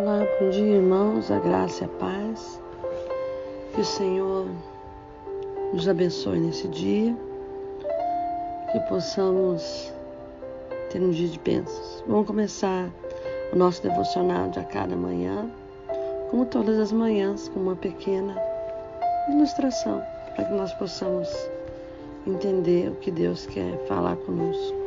Olá, bom dia, irmãos, a graça e a paz. Que o Senhor nos abençoe nesse dia, que possamos ter um dia de bênçãos. Vamos começar o nosso devocional de a cada manhã, como todas as manhãs, com uma pequena ilustração, para que nós possamos entender o que Deus quer falar conosco.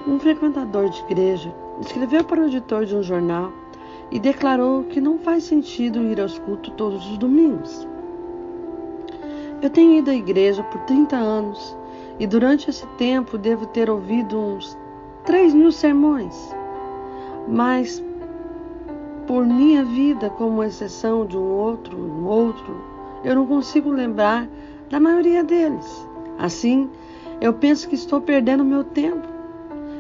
Um frequentador de igreja escreveu para o editor de um jornal e declarou que não faz sentido ir aos cultos todos os domingos. Eu tenho ido à igreja por 30 anos e durante esse tempo devo ter ouvido uns 3.000 sermões, mas por minha vida, como exceção de um outro, eu não consigo lembrar da maioria deles. Assim, eu penso que estou perdendo meu tempo.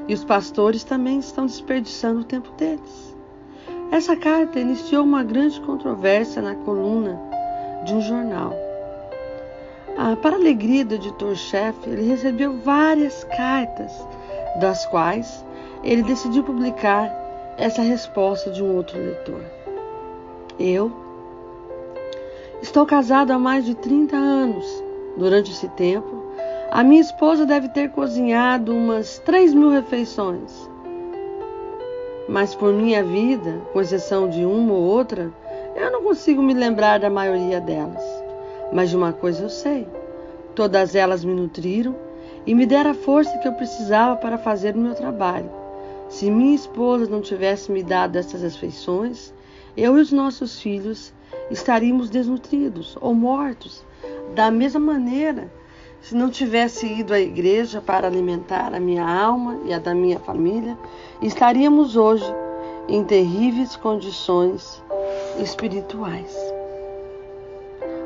E os pastores também estão desperdiçando o tempo deles. Essa carta iniciou uma grande controvérsia na coluna de um jornal. Para a alegria do editor-chefe, ele recebeu várias cartas, das quais ele decidiu publicar essa resposta de um outro leitor. Eu estou casado há mais de 30 anos. Durante esse tempo, a minha esposa deve ter cozinhado umas 3.000 refeições. Mas por minha vida, com exceção de uma ou outra, eu não consigo me lembrar da maioria delas. Mas de uma coisa eu sei: todas elas me nutriram e me deram a força que eu precisava para fazer o meu trabalho. Se minha esposa não tivesse me dado essas refeições, eu e os nossos filhos estaríamos desnutridos ou mortos. Da mesma maneira, se não tivesse ido à igreja para alimentar a minha alma e a da minha família, estaríamos hoje em terríveis condições espirituais.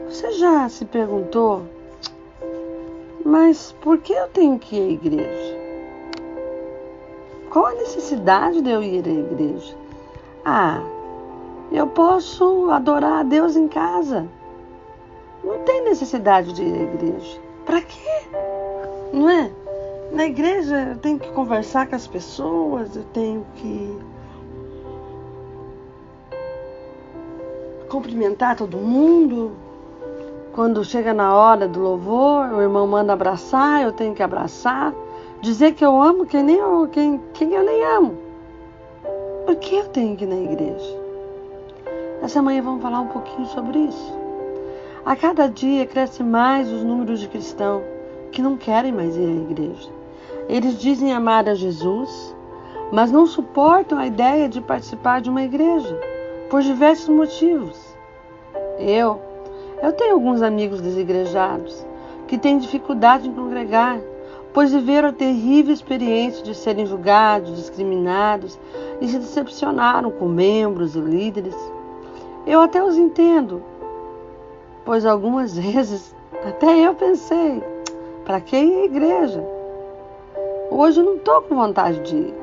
Você já se perguntou, mas por que eu tenho que ir à igreja? Qual a necessidade de eu ir à igreja? Eu posso adorar a Deus em casa. Não tem necessidade de ir à igreja. Para quê? Não é? Na igreja eu tenho que conversar com as pessoas, eu tenho que cumprimentar todo mundo. Quando chega na hora do louvor, o irmão manda abraçar, eu tenho que abraçar. Dizer que eu amo quem eu nem amo. Por que eu tenho que ir na igreja? Essa manhã vamos falar um pouquinho sobre isso. A cada dia cresce mais os números de cristãos que não querem mais ir à igreja. Eles dizem amar a Jesus, mas não suportam a ideia de participar de uma igreja, por diversos motivos. Eu tenho alguns amigos desigrejados que têm dificuldade em congregar, pois viveram a terrível experiência de serem julgados, discriminados e se decepcionaram com membros e líderes. Eu até os entendo, pois algumas vezes até eu pensei, para que ir à igreja? Hoje eu não estou com vontade de ir,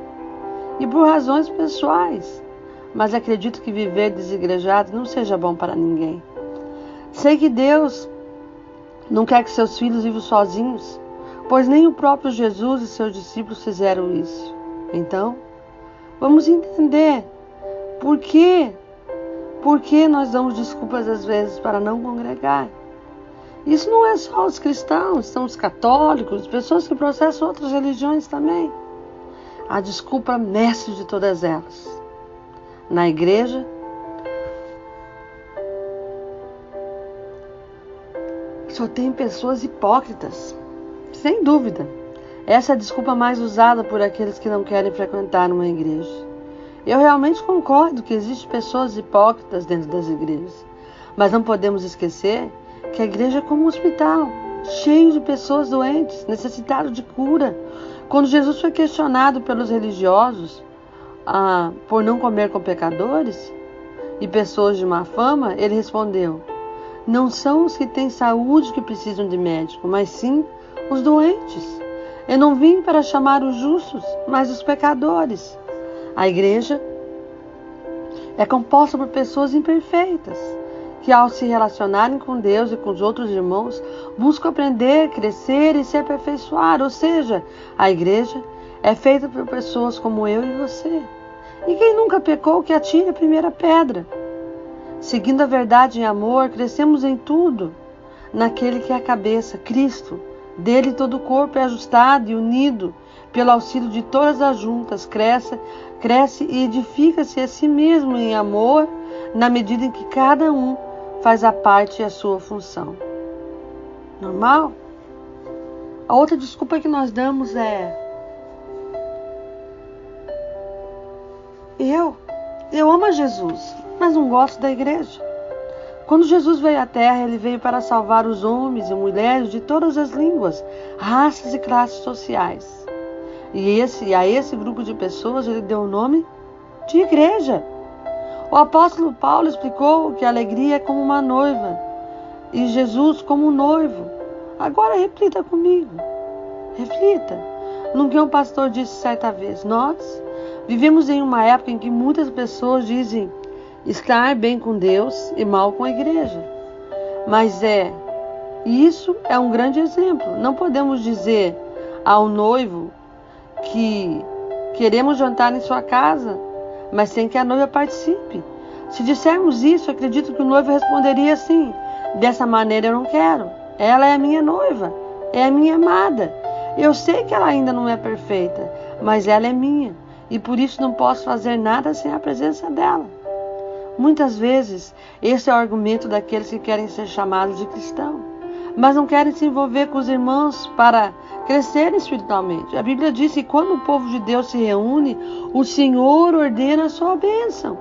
e por razões pessoais, mas acredito que viver desigrejado não seja bom para ninguém. Sei que Deus não quer que seus filhos vivam sozinhos, pois nem o próprio Jesus e seus discípulos fizeram isso. Então, vamos entender por que nós damos desculpas às vezes para não congregar. Isso não é só os cristãos, são os católicos, pessoas que processam outras religiões também. A desculpa mestre de todas elas. Na igreja, só tem pessoas hipócritas. Sem dúvida. Essa é a desculpa mais usada por aqueles que não querem frequentar uma igreja. Eu realmente concordo que existem pessoas hipócritas dentro das igrejas, mas não podemos esquecer que a igreja é como um hospital, cheio de pessoas doentes, necessitadas de cura. Quando Jesus foi questionado pelos religiosos por não comer com pecadores e pessoas de má fama, ele respondeu: não são os que têm saúde que precisam de médico, mas sim os doentes. Eu não vim para chamar os justos, mas os pecadores. A igreja é composta por pessoas imperfeitas, que ao se relacionarem com Deus e com os outros irmãos, buscam aprender, crescer e se aperfeiçoar. Ou seja, a igreja é feita por pessoas como eu e você. E quem nunca pecou, que atire a primeira pedra. Seguindo a verdade em amor, crescemos em tudo, naquele que é a cabeça, Cristo. Dele todo o corpo é ajustado e unido, pelo auxílio de todas as juntas, cresce e edifica-se a si mesmo em amor, na medida em que cada um faz a parte e a sua função. Normal? A outra desculpa que nós damos é: eu amo a Jesus, mas não gosto da igreja. Quando Jesus veio à Terra, ele veio para salvar os homens e mulheres de todas as línguas, raças e classes sociais. E a esse grupo de pessoas ele deu o nome de igreja. O apóstolo Paulo explicou que a alegria é como uma noiva e Jesus como um noivo. Agora reflita comigo. Reflita no que um pastor disse certa vez. Nós vivemos em uma época em que muitas pessoas dizem estar bem com Deus e mal com a igreja. Mas isso é um grande exemplo. Não podemos dizer ao noivo que queremos jantar em sua casa, mas sem que a noiva participe. Se dissermos isso, acredito que o noivo responderia assim: dessa maneira eu não quero. Ela é a minha noiva, é a minha amada. Eu sei que ela ainda não é perfeita, mas ela é minha, e por isso não posso fazer nada sem a presença dela. Muitas vezes, esse é o argumento daqueles que querem ser chamados de cristãos, mas não querem se envolver com os irmãos para crescer espiritualmente. A Bíblia diz que quando o povo de Deus se reúne, o Senhor ordena a sua bênção.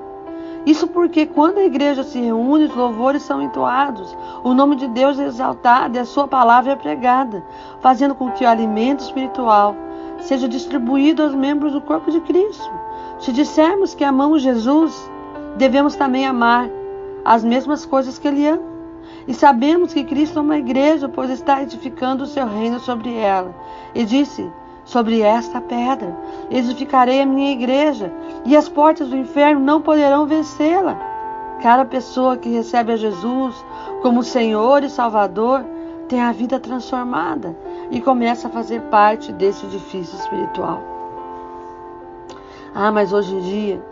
Isso porque quando a igreja se reúne, os louvores são entoados, o nome de Deus é exaltado e a sua palavra é pregada, fazendo com que o alimento espiritual seja distribuído aos membros do corpo de Cristo. Se dissermos que amamos Jesus, devemos também amar as mesmas coisas que Ele ama. E sabemos que Cristo é uma igreja, pois está edificando o seu reino sobre ela. E disse: sobre esta pedra edificarei a minha igreja, e as portas do inferno não poderão vencê-la. Cada pessoa que recebe a Jesus como Senhor e Salvador tem a vida transformada e começa a fazer parte desse edifício espiritual. Mas hoje em dia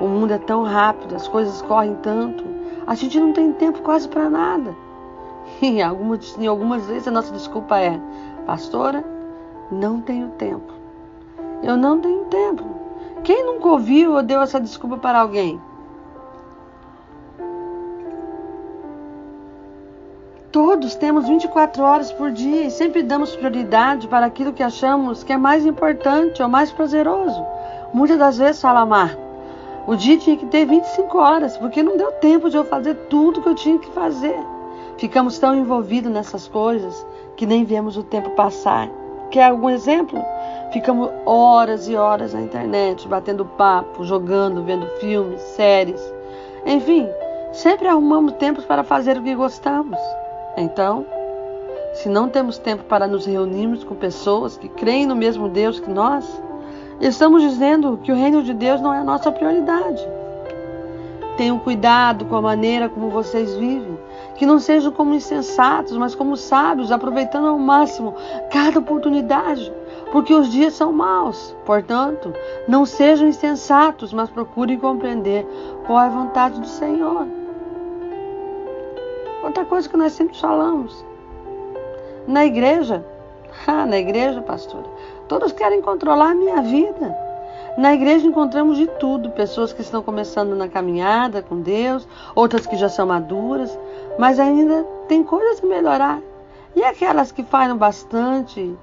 o mundo é tão rápido, as coisas correm tanto, a gente não tem tempo quase para nada. E algumas vezes a nossa desculpa é: pastora, não tenho tempo. Eu não tenho tempo. Quem nunca ouviu ou deu essa desculpa para alguém? Todos temos 24 horas por dia e sempre damos prioridade para aquilo que achamos que é mais importante ou mais prazeroso. Muitas das vezes falamos: o dia tinha que ter 25 horas, porque não deu tempo de eu fazer tudo que eu tinha que fazer. Ficamos tão envolvidos nessas coisas que nem vemos o tempo passar. Quer algum exemplo? Ficamos horas e horas na internet, batendo papo, jogando, vendo filmes, séries. Enfim, sempre arrumamos tempo para fazer o que gostamos. Então, se não temos tempo para nos reunirmos com pessoas que creem no mesmo Deus que nós, estamos dizendo que o reino de Deus não é a nossa prioridade. Tenham cuidado com a maneira como vocês vivem, que não sejam como insensatos, mas como sábios, aproveitando ao máximo cada oportunidade, porque os dias são maus. Portanto, não sejam insensatos, mas procurem compreender qual é a vontade do Senhor. Outra coisa que nós sempre falamos, na igreja, pastora, todos querem controlar a minha vida. Na igreja encontramos de tudo, pessoas que estão começando na caminhada com Deus, outras que já são maduras, mas ainda tem coisas a melhorar. E aquelas que falham bastante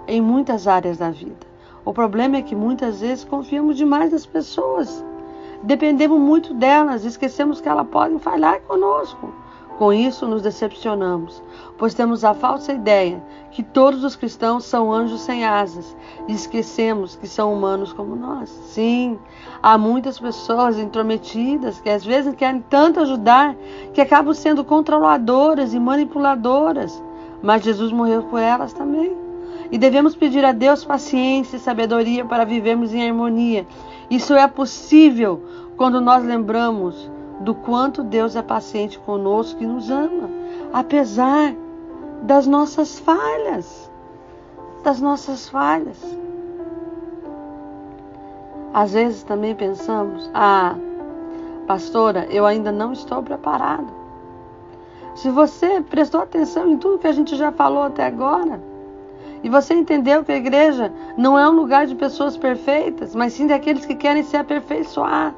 em muitas áreas da vida. O problema é que muitas vezes confiamos demais nas pessoas. Dependemos muito delas e esquecemos que elas podem falhar conosco. Com isso, nos decepcionamos, pois temos a falsa ideia que todos os cristãos são anjos sem asas e esquecemos que são humanos como nós. Sim, há muitas pessoas intrometidas que às vezes querem tanto ajudar que acabam sendo controladoras e manipuladoras, mas Jesus morreu por elas também. E devemos pedir a Deus paciência e sabedoria para vivermos em harmonia. Isso é possível quando nós lembramos do quanto Deus é paciente conosco e nos ama, apesar das nossas falhas. Às vezes também pensamos, pastora, eu ainda não estou preparado. Se você prestou atenção em tudo que a gente já falou até agora, e você entendeu que a igreja não é um lugar de pessoas perfeitas, mas sim daqueles que querem se aperfeiçoar.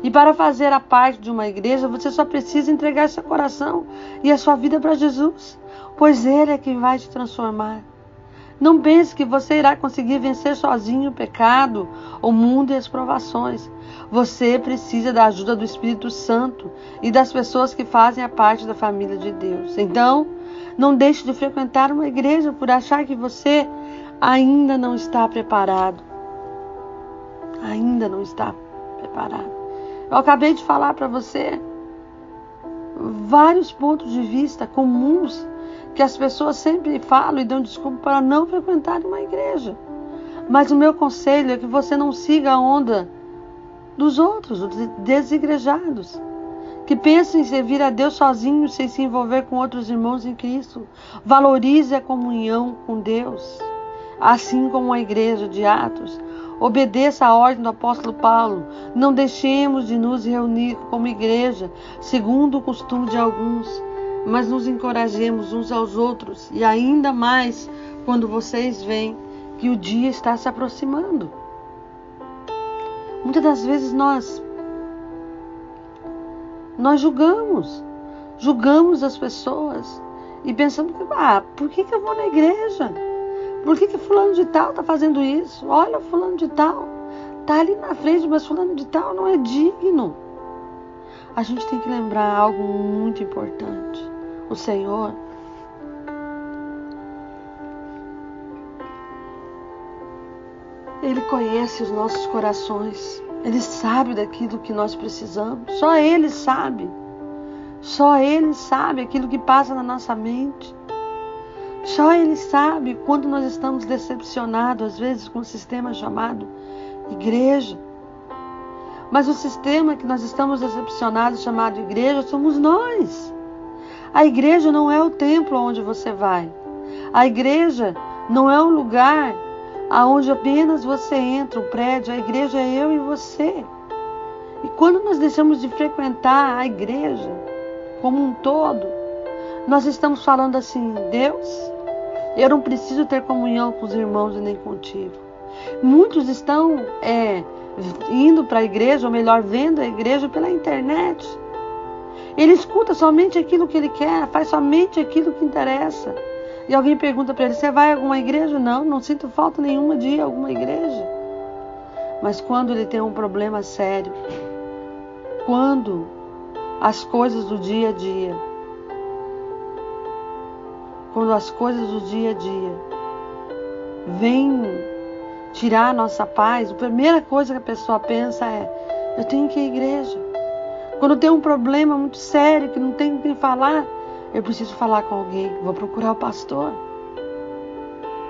E para fazer a parte de uma igreja, você só precisa entregar seu coração e a sua vida para Jesus, pois Ele é quem vai te transformar. Não pense que você irá conseguir vencer sozinho o pecado, o mundo e as provações. Você precisa da ajuda do Espírito Santo e das pessoas que fazem a parte da família de Deus. Então, não deixe de frequentar uma igreja por achar que você ainda não está preparado. Ainda não está preparado. Eu acabei de falar para você vários pontos de vista comuns que as pessoas sempre falam e dão desculpa para não frequentar uma igreja. Mas o meu conselho é que você não siga a onda dos outros, os desigrejados, que pensam em servir a Deus sozinho, sem se envolver com outros irmãos em Cristo. Valorize a comunhão com Deus, assim como a igreja de Atos. Obedeça a ordem do apóstolo Paulo. Não deixemos de nos reunir como igreja, segundo o costume de alguns, mas nos encorajemos uns aos outros, e ainda mais quando vocês veem que o dia está se aproximando. Muitas das vezes nós julgamos as pessoas e pensamos que, por que eu vou na igreja? Por que fulano de tal está fazendo isso? Olha, fulano de tal está ali na frente, mas fulano de tal não é digno. A gente tem que lembrar algo muito importante. O Senhor, Ele conhece os nossos corações. Ele sabe daquilo que nós precisamos. Só Ele sabe. Só Ele sabe aquilo que passa na nossa mente. Só Ele sabe quando nós estamos decepcionados, às vezes, com um sistema chamado igreja. Mas o sistema que nós estamos decepcionados, chamado igreja, somos nós. A igreja não é o templo onde você vai. A igreja não é um lugar aonde apenas você entra, um prédio. A igreja é eu e você. E quando nós deixamos de frequentar a igreja como um todo, nós estamos falando assim: Deus, eu não preciso ter comunhão com os irmãos e nem contigo. Muitos estão indo para a igreja, ou melhor, vendo a igreja pela internet. Ele escuta somente aquilo que ele quer, faz somente aquilo que interessa. E alguém pergunta para ele: você vai a alguma igreja? Não sinto falta nenhuma de ir a alguma igreja. Mas quando ele tem um problema sério, quando as coisas do dia a dia, vêm tirar a nossa paz, a primeira coisa que a pessoa pensa é: eu tenho que ir à igreja. Quando tem um problema muito sério, que não tem com quem falar, eu preciso falar com alguém, vou procurar o pastor.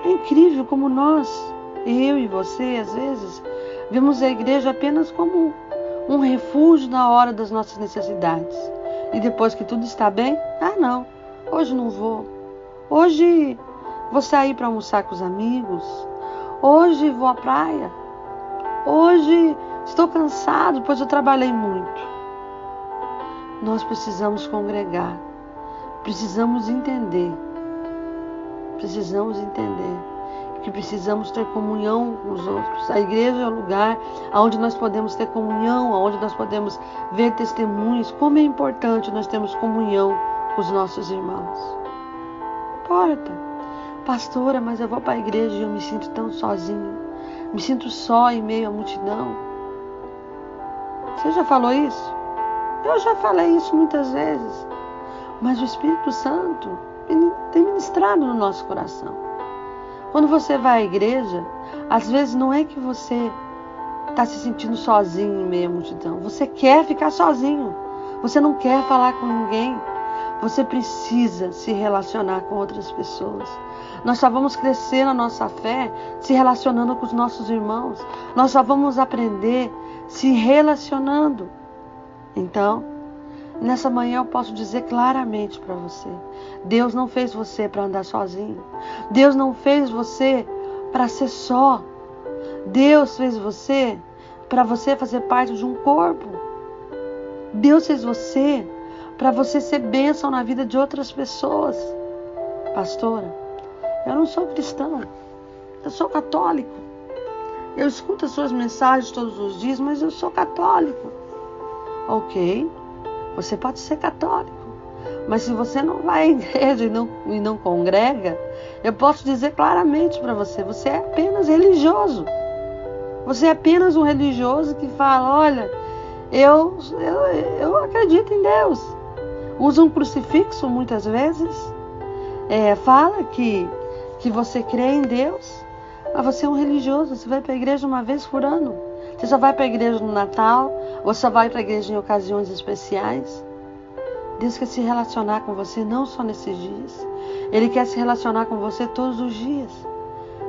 É incrível como nós, eu e você, às vezes, vemos a igreja apenas como um refúgio na hora das nossas necessidades. E depois que tudo está bem, não, hoje não vou. Hoje vou sair para almoçar com os amigos. Hoje vou à praia. Hoje estou cansado, pois eu trabalhei muito. Nós precisamos congregar. Precisamos entender que precisamos ter comunhão com os outros. A igreja é o lugar onde nós podemos ter comunhão, onde nós podemos ver testemunhos. Como é importante nós termos comunhão com os nossos irmãos. Importa. Pastora, mas eu vou para a igreja e eu me sinto tão sozinho. Me sinto só em meio à multidão. Você já falou isso? Eu já falei isso muitas vezes. Mas o Espírito Santo tem ministrado no nosso coração. Quando você vai à igreja, às vezes não é que você está se sentindo sozinho em meio à multidão. Você quer ficar sozinho. Você não quer falar com ninguém. Você precisa se relacionar com outras pessoas. Nós só vamos crescer na nossa fé se relacionando com os nossos irmãos. Nós só vamos aprender se relacionando. Então, Nessa manhã eu posso dizer claramente para você: Deus não fez você para andar sozinho. Deus não fez você para ser só. Deus fez você para você fazer parte de um corpo. Deus fez você para você ser bênção na vida de outras pessoas. Pastora, eu não sou cristão, eu sou católico. Eu escuto as suas mensagens todos os dias, mas eu sou católico. Ok, você pode ser católico, mas se você não vai à igreja e não congrega, eu posso dizer claramente para você: você é apenas religioso. Você é apenas um religioso que fala: olha, eu acredito em Deus. Usa um crucifixo muitas vezes. Fala que você crê em Deus, mas você é um religioso. Você vai para a igreja uma vez por ano. Você só vai para a igreja no Natal, ou só vai para a igreja em ocasiões especiais. Deus quer se relacionar com você não só nesses dias. Ele quer se relacionar com você todos os dias.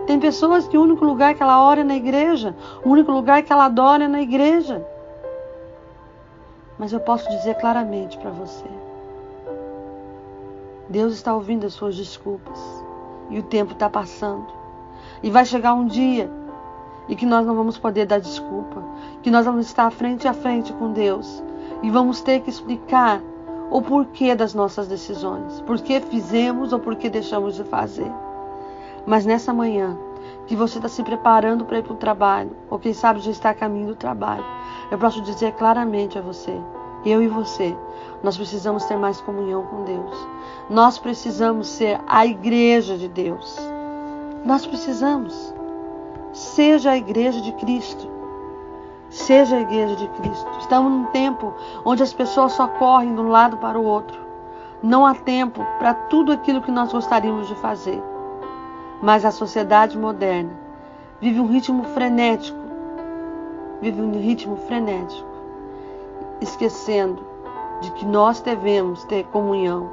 Tem pessoas que o único lugar que ela ora é na igreja, o único lugar que ela adora é na igreja. Mas eu posso dizer claramente para você: Deus está ouvindo as suas desculpas. E o tempo está passando. E vai chegar um dia e que nós não vamos poder dar desculpa. Que nós vamos estar frente a frente com Deus. E vamos ter que explicar o porquê das nossas decisões. Por que fizemos ou por que deixamos de fazer. Mas nessa manhã, que você está se preparando para ir para o trabalho, ou quem sabe já está a caminho do trabalho, eu posso dizer claramente a você: eu e você, nós precisamos ter mais comunhão com Deus. Nós precisamos ser a igreja de Deus. Nós precisamos. Seja a igreja de Cristo. Seja a igreja de Cristo. Estamos num tempo onde as pessoas só correm de um lado para o outro. Não há tempo para tudo aquilo que nós gostaríamos de fazer. Mas a sociedade moderna vive um ritmo frenético. Esquecendo de que nós devemos ter comunhão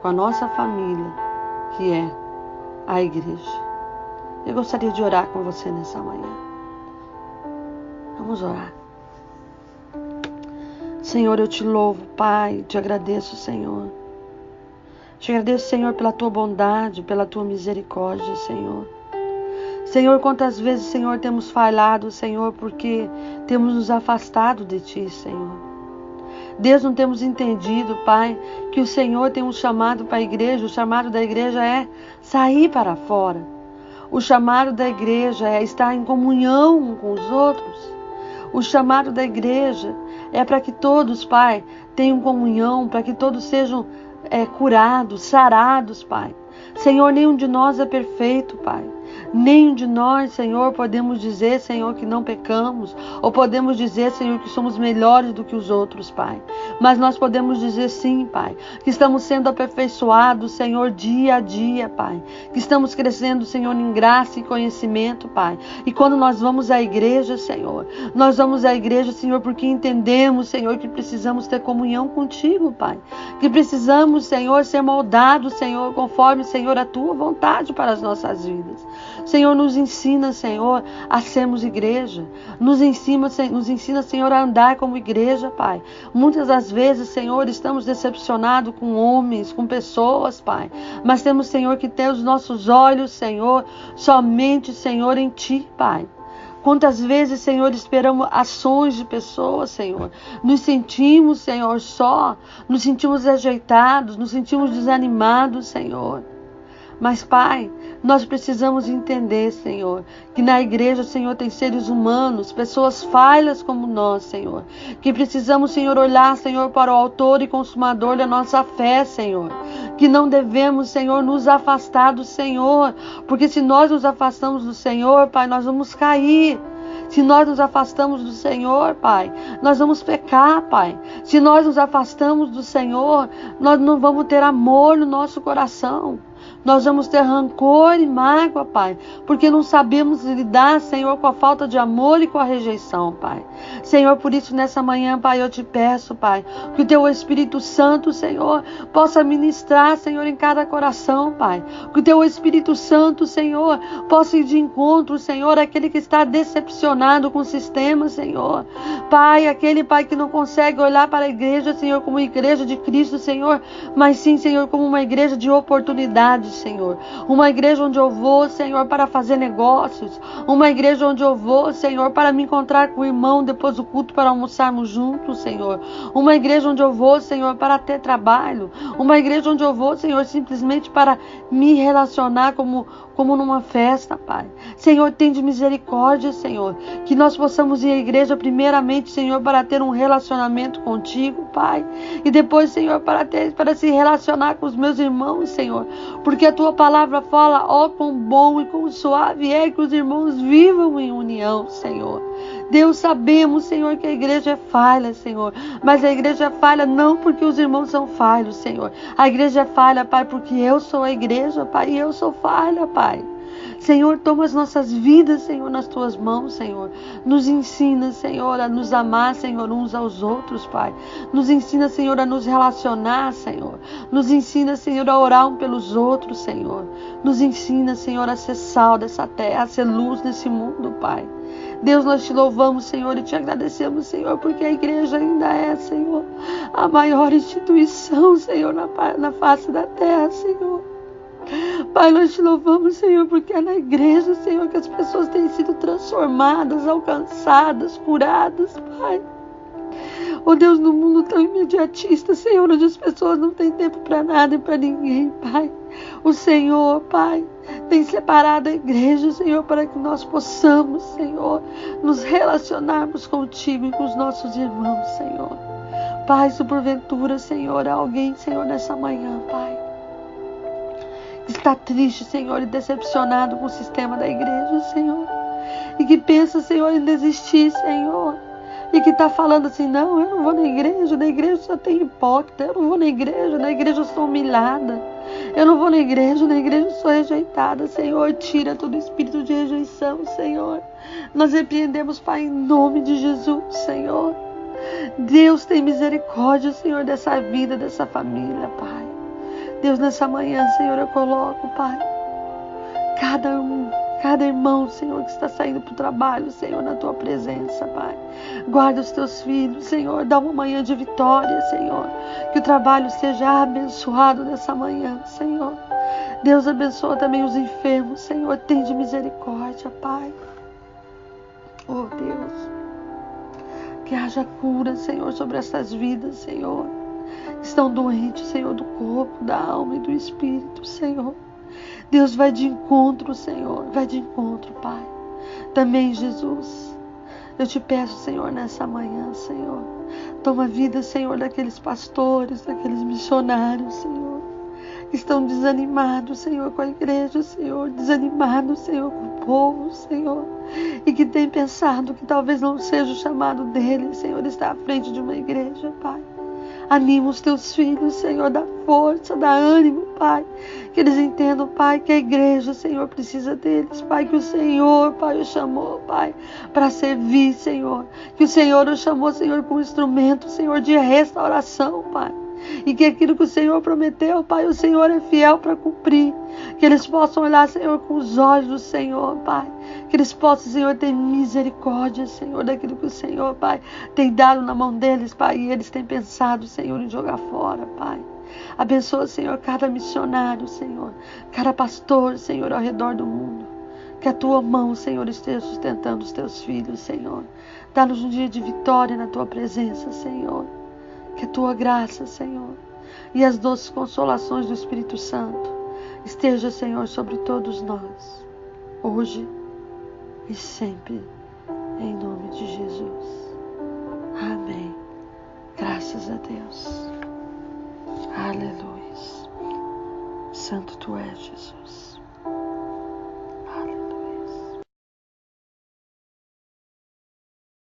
com a nossa família, que é a igreja. Eu gostaria de orar com você nessa manhã. Vamos orar. Senhor, eu te louvo, Pai, te agradeço, Senhor. Te agradeço, Senhor, pela tua bondade, pela tua misericórdia, Senhor. Senhor, quantas vezes, Senhor, temos falhado, Senhor, porque temos nos afastado de Ti, Senhor. Deus, não temos entendido, Pai, que o Senhor tem um chamado para a igreja. O chamado da igreja é sair para fora. O chamado da igreja é estar em comunhão com os outros. O chamado da igreja é para que todos, Pai, tenham comunhão, para que todos sejam curados, sarados, Pai. Senhor, nenhum de nós é perfeito, Pai. Nenhum de nós, Senhor, podemos dizer, Senhor, que não pecamos. Ou podemos dizer, Senhor, que somos melhores do que os outros, Pai. Mas nós podemos dizer sim, Pai, que estamos sendo aperfeiçoados, Senhor, dia a dia, Pai. Que estamos crescendo, Senhor, em graça e conhecimento, Pai. E quando nós vamos à igreja, Senhor, nós vamos à igreja, Senhor, porque entendemos, Senhor, que precisamos ter comunhão contigo, Pai. Que precisamos, Senhor, ser moldados, Senhor, conforme, Senhor, a tua vontade para as nossas vidas. Senhor, nos ensina, Senhor, a sermos igreja. Nos ensina, Senhor, a andar como igreja, Pai. Muitas das vezes, Senhor, estamos decepcionados com homens, com pessoas, Pai. Mas temos, Senhor, que ter os nossos olhos, Senhor, somente, Senhor, em Ti, Pai. Quantas vezes, Senhor, esperamos ações de pessoas, Senhor. Nos sentimos, Senhor, só. Nos sentimos ajeitados, nos sentimos desanimados, Senhor. Mas, Pai, nós precisamos entender, Senhor, que na igreja, Senhor, tem seres humanos, pessoas falhas como nós, Senhor. Que precisamos, Senhor, olhar, Senhor, para o autor e consumador da nossa fé, Senhor. Que não devemos, Senhor, nos afastar do Senhor. Porque se nós nos afastamos do Senhor, Pai, nós vamos cair. Se nós nos afastamos do Senhor, Pai, nós vamos pecar, Pai. Se nós nos afastamos do Senhor, nós não vamos ter amor no nosso coração. Nós vamos ter rancor e mágoa, Pai, porque não sabemos lidar, Senhor, com a falta de amor e com a rejeição, Pai. Senhor, por isso nessa manhã, Pai, eu te peço, Pai, que o Teu Espírito Santo, Senhor, possa ministrar, Senhor, em cada coração, Pai. Que o Teu Espírito Santo, Senhor, possa ir de encontro, Senhor, àquele que está decepcionado relacionado com o sistema, Senhor. Pai, aquele Pai que não consegue olhar para a igreja, Senhor, como igreja de Cristo, Senhor, mas sim, Senhor, como uma igreja de oportunidades, Senhor. Uma igreja onde eu vou, Senhor, para fazer negócios. Uma igreja onde eu vou, Senhor, para me encontrar com o irmão depois do culto para almoçarmos juntos, Senhor. Uma igreja onde eu vou, Senhor, para ter trabalho. Uma igreja onde eu vou, Senhor, simplesmente para me relacionar como numa festa, Pai. Senhor, tem de misericórdia, Senhor, que nós possamos ir à igreja primeiramente, Senhor, para ter um relacionamento contigo, Pai, e depois, Senhor, para se relacionar com os meus irmãos, Senhor, porque a tua palavra fala, ó, quão bom e quão suave é que os irmãos vivam em união, Senhor. Deus, sabemos, Senhor, que a igreja é falha, Senhor, mas a igreja é falha não porque os irmãos são falhos, Senhor. A igreja é falha, Pai, porque eu sou a igreja, Pai, e eu sou falha, Pai. Senhor, toma as nossas vidas, Senhor, nas tuas mãos, Senhor. Nos ensina, Senhor, a nos amar, Senhor, uns aos outros, Pai. Nos ensina, Senhor, a nos relacionar, Senhor. Nos ensina, Senhor, a orar um pelos outros, Senhor. Nos ensina, Senhor, a ser sal dessa terra, a ser luz nesse mundo, Pai. Deus, nós te louvamos, Senhor, e te agradecemos, Senhor, porque a igreja ainda é, Senhor, a maior instituição, Senhor, na face da terra, Senhor. Pai, nós te louvamos, Senhor, porque é na igreja, Senhor, que as pessoas têm sido transformadas, alcançadas, curadas, Pai. Oh Deus, no mundo tão imediatista, Senhor, onde as pessoas não têm tempo para nada e para ninguém, Pai. O Senhor, Pai, tem separado a igreja, Senhor, para que nós possamos, Senhor, nos relacionarmos contigo e com os nossos irmãos, Senhor. Pai, se porventura, Senhor, há alguém, Senhor, nessa manhã, Pai, que está triste, Senhor, e decepcionado com o sistema da igreja, Senhor, e que pensa, Senhor, em desistir, Senhor, e que está falando assim, não, eu não vou na igreja só tem hipócrita, eu não vou na igreja eu sou humilhada, eu não vou na igreja eu sou rejeitada, Senhor, tira todo espírito de rejeição, Senhor. Nós repreendemos, Pai, em nome de Jesus, Senhor. Deus, tem misericórdia, Senhor, dessa vida, dessa família, Pai. Deus, nessa manhã, Senhor, eu coloco, Pai, cada irmão, Senhor, que está saindo para o trabalho, Senhor, na tua presença, Pai. Guarda os teus filhos, Senhor, dá uma manhã de vitória, Senhor. Que o trabalho seja abençoado nessa manhã, Senhor. Deus, abençoa também os enfermos, Senhor, tem de misericórdia, Pai. Oh, Deus, que haja cura, Senhor, sobre essas vidas, Senhor. Estão doentes, Senhor, do corpo, da alma e do espírito, Senhor. Deus, vai de encontro, Senhor, vai de encontro, Pai. Também, Jesus, eu te peço, Senhor, nessa manhã, Senhor, toma a vida, Senhor, daqueles pastores, daqueles missionários, Senhor, que estão desanimados, Senhor, com a igreja, Senhor, desanimados, Senhor, com o povo, Senhor, e que tem pensado que talvez não seja o chamado deles, Senhor, estar à frente de uma igreja, Pai. Anima os teus filhos, Senhor, dá força, dá ânimo, Pai. Que eles entendam, Pai, que a igreja, Senhor, precisa deles, Pai. Que o Senhor, Pai, os chamou, Pai, para servir, Senhor. Que o Senhor os chamou, Senhor, como instrumento, Senhor, de restauração, Pai. E que aquilo que o Senhor prometeu, Pai, o Senhor é fiel para cumprir. Que eles possam olhar, Senhor, com os olhos do Senhor, Pai. Que eles possam, Senhor, ter misericórdia, Senhor, daquilo que o Senhor, Pai, tem dado na mão deles, Pai. E eles têm pensado, Senhor, em jogar fora, Pai. Abençoa, Senhor, cada missionário, Senhor. Cada pastor, Senhor, ao redor do mundo. Que a tua mão, Senhor, esteja sustentando os teus filhos, Senhor. Dá-nos um dia de vitória na tua presença, Senhor. Que a tua graça, Senhor, e as doces consolações do Espírito Santo esteja, Senhor, sobre todos nós, hoje e sempre, em nome de Jesus. Amém. Graças a Deus. Aleluia. Santo tu és, Jesus.